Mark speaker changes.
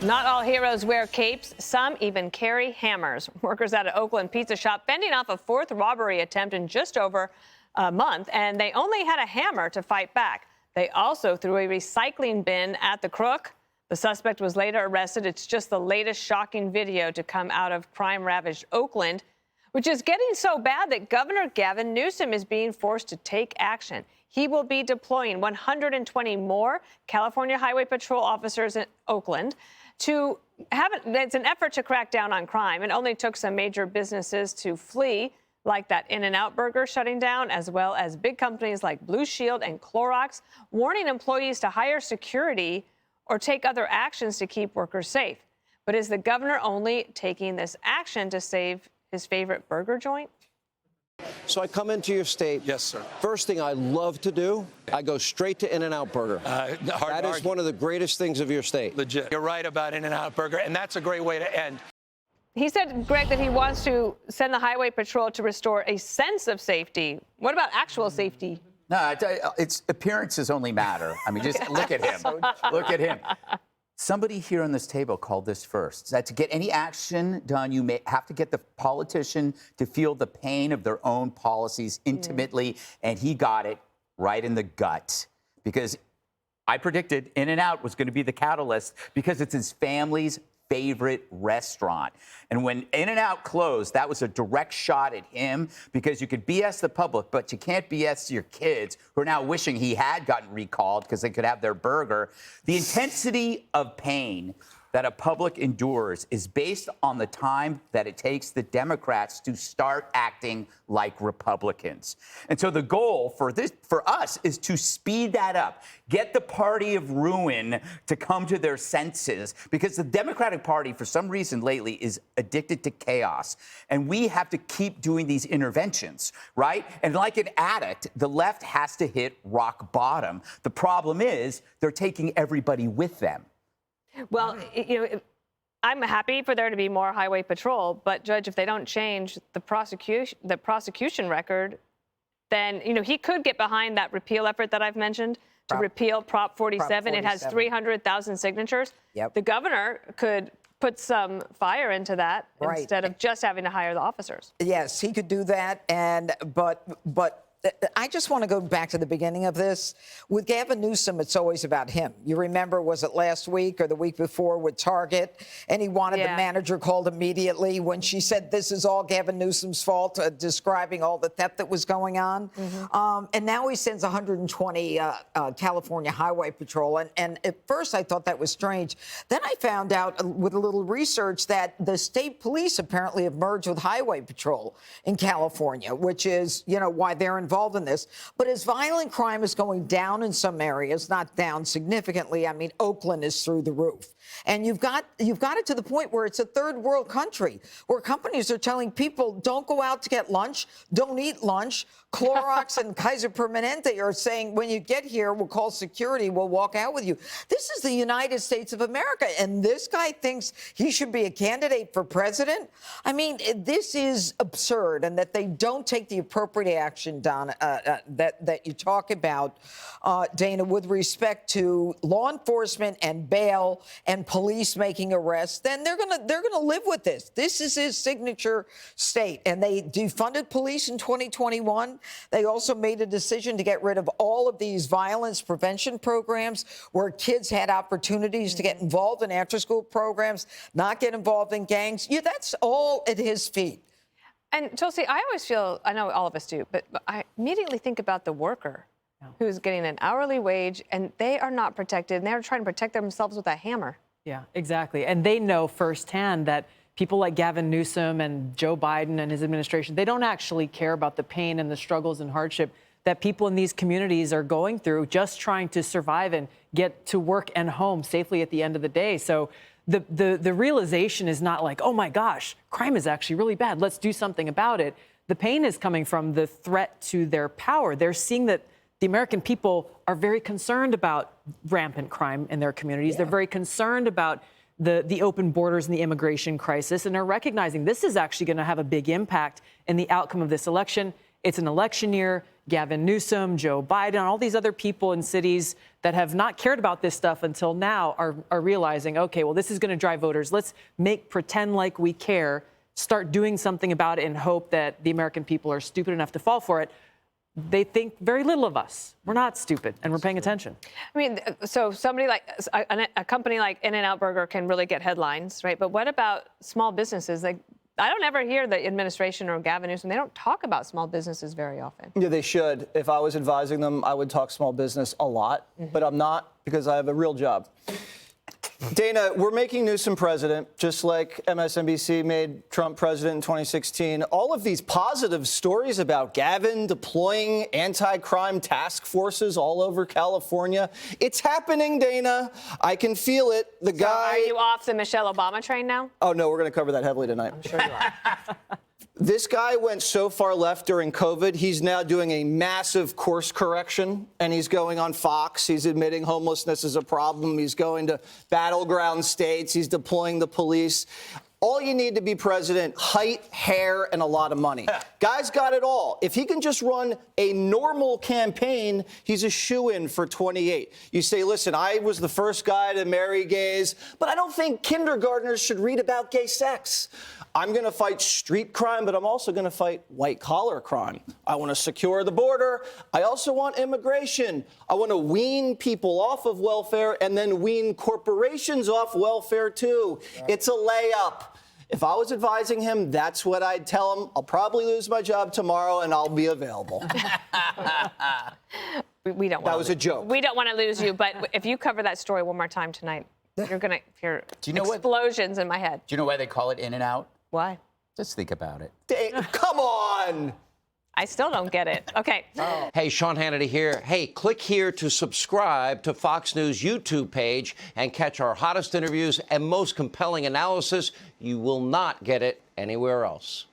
Speaker 1: Not all heroes wear capes. Some even carry hammers. Workers at an Oakland pizza shop fending off a fourth robbery attempt in just over a month, and they only had a hammer to fight back. They also threw a recycling bin at the crook. The suspect was later arrested. It's just the latest shocking video to come out of crime-ravaged Oakland, which is getting so bad that Governor Gavin Newsom is being forced to take action. He will be deploying 120 more California Highway Patrol officers in Oakland to have it. It's an effort to crack down on crime. It only took some major businesses to flee, like that In-N-Out burger shutting down, as well as big companies like Blue Shield and Clorox, warning employees to hire security or take other actions to keep workers safe. But is the governor only taking this action to save his favorite burger joint?
Speaker 2: So I come into your state.
Speaker 3: Yes, sir.
Speaker 2: First thing I love to do, I go straight to In-N-Out Burger. That is one of the greatest things of your state.
Speaker 3: Legit. You're right about In-N-Out Burger, and that's a great way to end.
Speaker 1: He said, Greg, that he wants to send the Highway Patrol to restore a sense of safety. What about actual safety?
Speaker 4: No, it's appearances only matter. I mean, just look at him. Look at him. Somebody here on this table called this first. That to get any action done, you may have to get the politician to feel the pain of their own policies intimately, and he got it right in the gut. Because I predicted In-N-Out was going to be the catalyst because it's his family's favorite restaurant. And when In-N-Out closed, that was a direct shot at him because you could BS the public, but you can't BS your kids who are now wishing he had gotten recalled because they could have their burger. The intensity of pain that a public endures is based on the time that it takes the Democrats to start acting like Republicans. And so the goal for us is to speed that up, get the party of ruin to come to their senses, because the Democratic Party, for some reason lately, is addicted to chaos. And we have to keep doing these interventions, right? And like an addict, the left has to hit rock bottom. The problem is they're taking everybody with them.
Speaker 1: Well, I'm happy for there to be more highway patrol, but Judge, if they don't change the prosecution record, then, he could get behind that repeal effort that I've mentioned to repeal Prop 47. It has 300,000 signatures. Yep. The governor could put some fire into that instead of just having to hire the officers.
Speaker 5: Yes, he could do that. But I just want to go back to the beginning of this. With Gavin Newsom, it's always about him. You remember, was it last week or the week before with Target? And he wanted the manager called immediately when she said this is all Gavin Newsom's fault, describing all the theft that was going on. And now he sends 120 California Highway Patrol. And at first I thought that was strange. Then I found out with a little research that the state police apparently have merged with Highway Patrol in California, which is, why they're involved in this. But as violent crime is going down in some areas, not down significantly, I mean, Oakland is through the roof. And you've got it to the point where it's a third world country where companies are telling people, don't go out to get lunch, don't eat lunch. Clorox and Kaiser Permanente are saying, when you get here, we'll call security, we'll walk out with you. This is the United States of America, and this guy thinks he should be a candidate for president? I mean, this is absurd, and that they don't take the appropriate action, Donna, that you talk about, Dana, with respect to law enforcement and bail and police making arrests, then they're gonna live with this. This is his signature state, and they defunded police in 2021. They also made a decision to get rid of all of these violence prevention programs where kids had opportunities to get involved in after-school programs, not get involved in gangs. That's all at his feet.
Speaker 1: And Tulsi, I always feel, I know all of us do, but I immediately think about the worker who's getting an hourly wage, and they are not protected, and they're trying to protect themselves with a hammer.
Speaker 6: Yeah, exactly. And they know firsthand that people like Gavin Newsom and Joe Biden and his administration, they don't actually care about the pain and the struggles and hardship that people in these communities are going through, just trying to survive and get to work and home safely at the end of the day. So the realization is not like, oh my gosh, crime is actually really bad, let's do something about it. The pain is coming from the threat to their power. They're seeing that the American people are very concerned about rampant crime in their communities. They're very concerned about the open borders and the immigration crisis, and are recognizing this is actually going to have a big impact in the outcome of this election. It's an election year. Gavin Newsom, Joe Biden, all these other people in cities that have not cared about this stuff until now are realizing, okay, well, this is going to drive voters. Let's pretend like we care, start doing something about it and hope that the American people are stupid enough to fall for it. They think very little of us. We're not stupid, and we're paying attention.
Speaker 1: I mean, so somebody like a company like In-N-Out Burger can really get headlines, right? But what about small businesses? Like, I don't ever hear the administration or Gavin Newsom. They don't talk about small businesses very often.
Speaker 7: Yeah, they should. If I was advising them, I would talk small business a lot, but I'm not because I have a real job. Dana, we're making Newsom president, just like MSNBC made Trump president in 2016. All of these positive stories about Gavin deploying anti-crime task forces all over California. It's happening, Dana. I can feel it. The guy.
Speaker 1: Are you off the Michelle Obama train now?
Speaker 7: Oh, no, we're going to cover that heavily tonight.
Speaker 1: I'm sure you are.
Speaker 7: This guy went so far left during COVID, he's now doing a massive course correction, and he's going on Fox. He's admitting homelessness is a problem. He's going to battleground states. He's deploying the police. All you need to be president, height, hair, and a lot of money. Guy's got it all. If he can just run a normal campaign, he's a shoo-in for 28. You say, listen, I was the first guy to marry gays, but I don't think kindergartners should read about gay sex. I'm going to fight street crime, but I'm also going to fight white-collar crime. I want to secure the border. I also want immigration. I want to wean people off of welfare and then wean corporations off welfare, too. It's a layup. If I was advising him, that's what I'd tell him. I'll probably lose my job tomorrow, and I'll be available.
Speaker 1: We don't.
Speaker 7: That was a joke.
Speaker 1: We don't want to lose you, but if you cover that story one more time tonight, you're going to hear explosions in my head.
Speaker 4: Do you know why they call it In-N-Out?
Speaker 1: Why?
Speaker 4: Just think about it.
Speaker 7: Come on!
Speaker 1: I still don't get it. Okay.
Speaker 2: Oh. Hey, Sean Hannity here. Hey, click here to subscribe to Fox News YouTube page and catch our hottest interviews and most compelling analysis. You will not get it anywhere else.